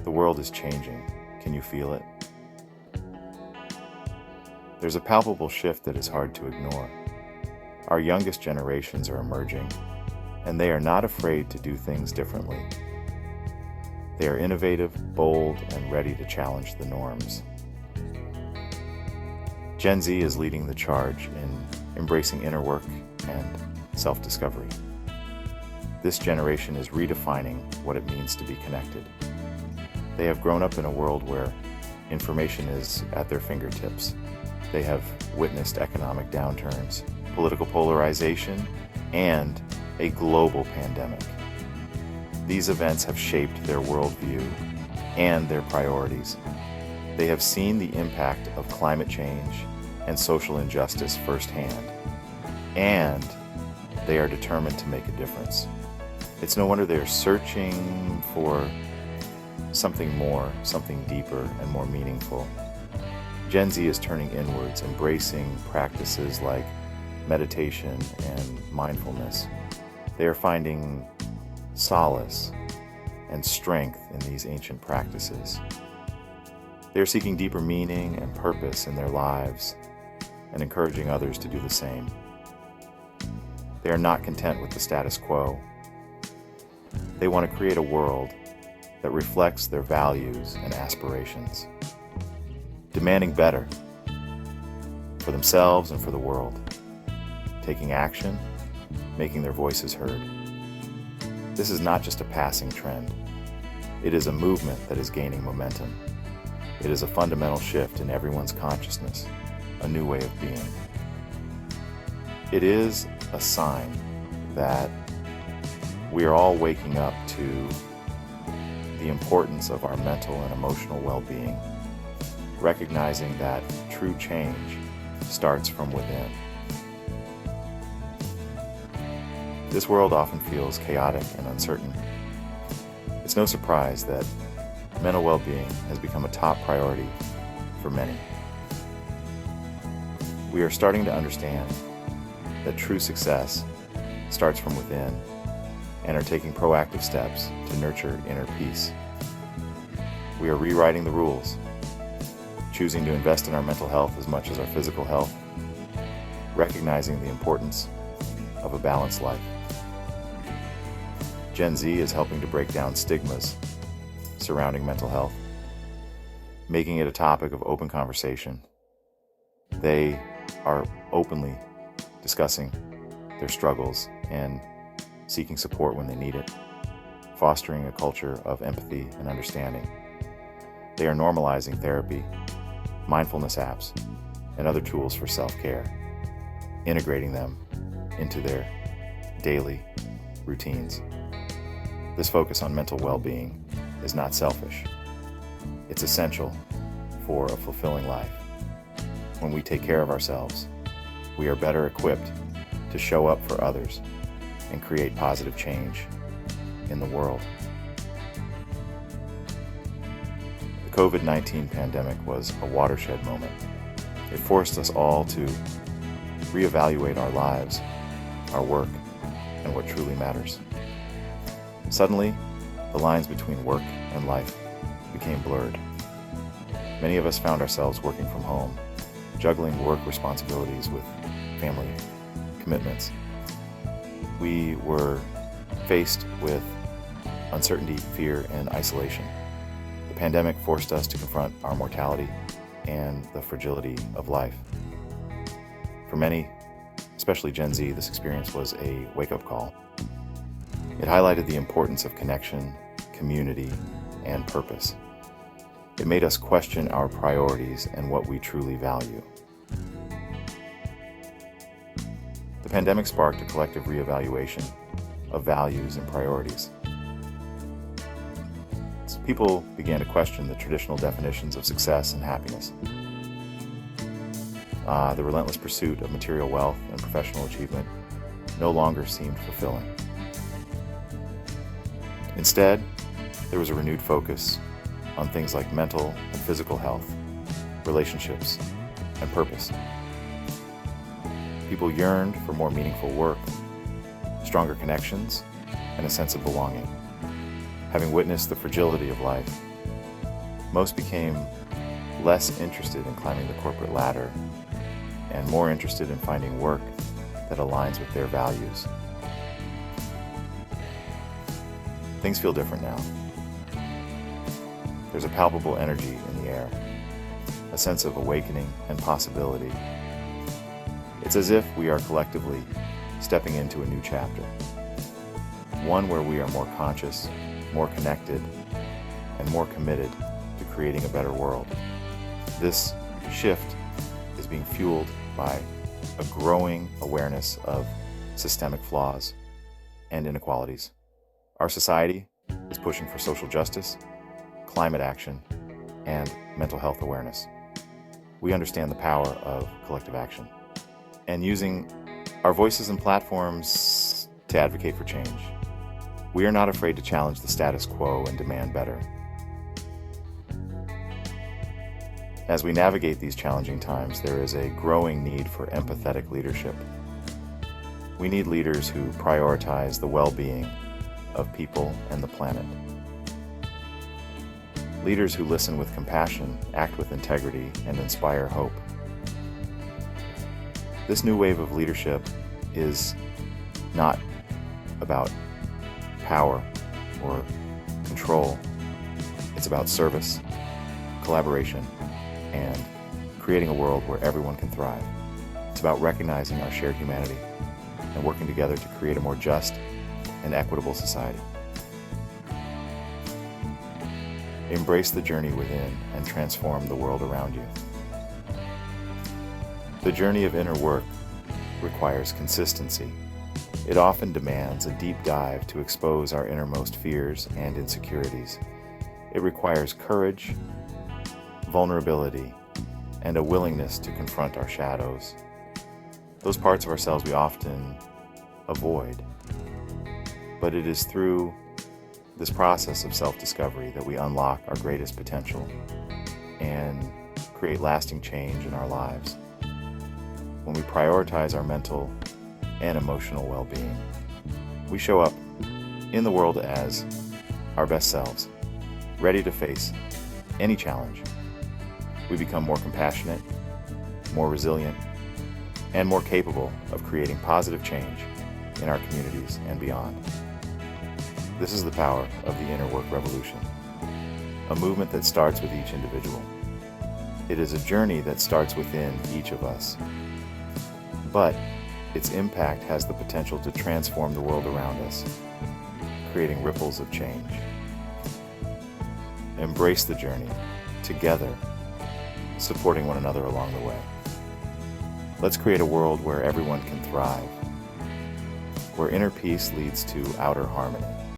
The world is changing. Can you feel it? There's a palpable shift that is hard to ignore. Our youngest generations are emerging, and they are not afraid to do things differently. They are innovative, bold, and ready to challenge the norms. Gen Z is leading the charge in embracing inner work and self-discovery. This generation is redefining what it means to be connected. They have grown up in a world where information is at their fingertips. They have witnessed economic downturns, political polarization, and a global pandemic. These events have shaped their worldview and their priorities. They have seen the impact of climate change and social injustice firsthand, and they are determined to make a difference. It's no wonder they're searching for something more, something deeper and more meaningful. Gen Z is turning inwards, embracing practices like meditation and mindfulness. They are finding solace and strength in these ancient practices. They are seeking deeper meaning and purpose in their lives and encouraging others to do the same. They are not content with the status quo. They want to create a world that reflects their values and aspirations, demanding better for themselves and for the world, taking action, making their voices heard. This is not just a passing trend. It is a movement that is gaining momentum. It is a fundamental shift in everyone's consciousness, a new way of being. It is a sign that we are all waking up to the importance of our mental and emotional well-being, recognizing that true change starts from within. This world often feels chaotic and uncertain. It's no surprise that mental well-being has become a top priority for many. We are starting to understand that true success starts from within and are taking proactive steps to nurture inner peace. We are rewriting the rules, choosing to invest in our mental health as much as our physical health, recognizing the importance of a balanced life. Gen Z is helping to break down stigmas surrounding mental health, making it a topic of open conversation. They are openly discussing their struggles and seeking support when they need it, fostering a culture of empathy and understanding. They are normalizing therapy, mindfulness apps, and other tools for self-care, integrating them into their daily routines. This focus on mental well-being is not selfish. It's essential for a fulfilling life. When we take care of ourselves, we are better equipped to show up for others and create positive change in the world. The COVID-19 pandemic was a watershed moment. It forced us all to reevaluate our lives, our work, and what truly matters. Suddenly, the lines between work and life became blurred. Many of us found ourselves working from home, juggling work responsibilities with family commitments. We were faced with uncertainty, fear, and isolation. The pandemic forced us to confront our mortality and the fragility of life. For many, especially Gen Z, this experience was a wake-up call. It highlighted the importance of connection, community, and purpose. It made us question our priorities and what we truly value. The pandemic sparked a collective reevaluation of values and priorities. People began to question the traditional definitions of success and happiness. The relentless pursuit of material wealth and professional achievement no longer seemed fulfilling. Instead, there was a renewed focus on things like mental and physical health, relationships, and purpose. People yearned for more meaningful work, stronger connections, and a sense of belonging. Having witnessed the fragility of life, Most became less interested in climbing the corporate ladder and more interested in finding work that aligns with their values. Things feel different now. There's a palpable energy in the air, a sense of awakening and possibility. It's as if we are collectively stepping into a new chapter, one where we are more conscious, more connected, and more committed to creating a better world. This shift is being fueled by a growing awareness of systemic flaws and inequalities. Our society is pushing for social justice, climate action, and mental health awareness. We understand the power of collective action and using our voices and platforms to advocate for change. We are not afraid to challenge the status quo and demand better. As we navigate these challenging times, there is a growing need for empathetic leadership. We need leaders who prioritize the well-being of people and the planet. Leaders who listen with compassion, act with integrity, and inspire hope. This new wave of leadership is not about power or control. It's about service, collaboration, and creating a world where everyone can thrive. It's about recognizing our shared humanity and working together to create a more just and equitable society. Embrace the journey within and transform the world around you. The journey of inner work requires consistency. It often demands a deep dive to expose our innermost fears and insecurities. It requires courage, vulnerability, and a willingness to confront our shadows, those parts of ourselves we often avoid. But it is through this process of self-discovery that we unlock our greatest potential and create lasting change in our lives. When we prioritize our mental and emotional well-being, we show up in the world as our best selves, ready to face any challenge. We become more compassionate, more resilient, and more capable of creating positive change in our communities and beyond. This is the power of the inner work revolution, a movement that starts with each individual. It is a journey that starts within each of us, but its impact has the potential to transform the world around us, creating ripples of change. Embrace the journey together, supporting one another along the way. Let's create a world where everyone can thrive, where inner peace leads to outer harmony.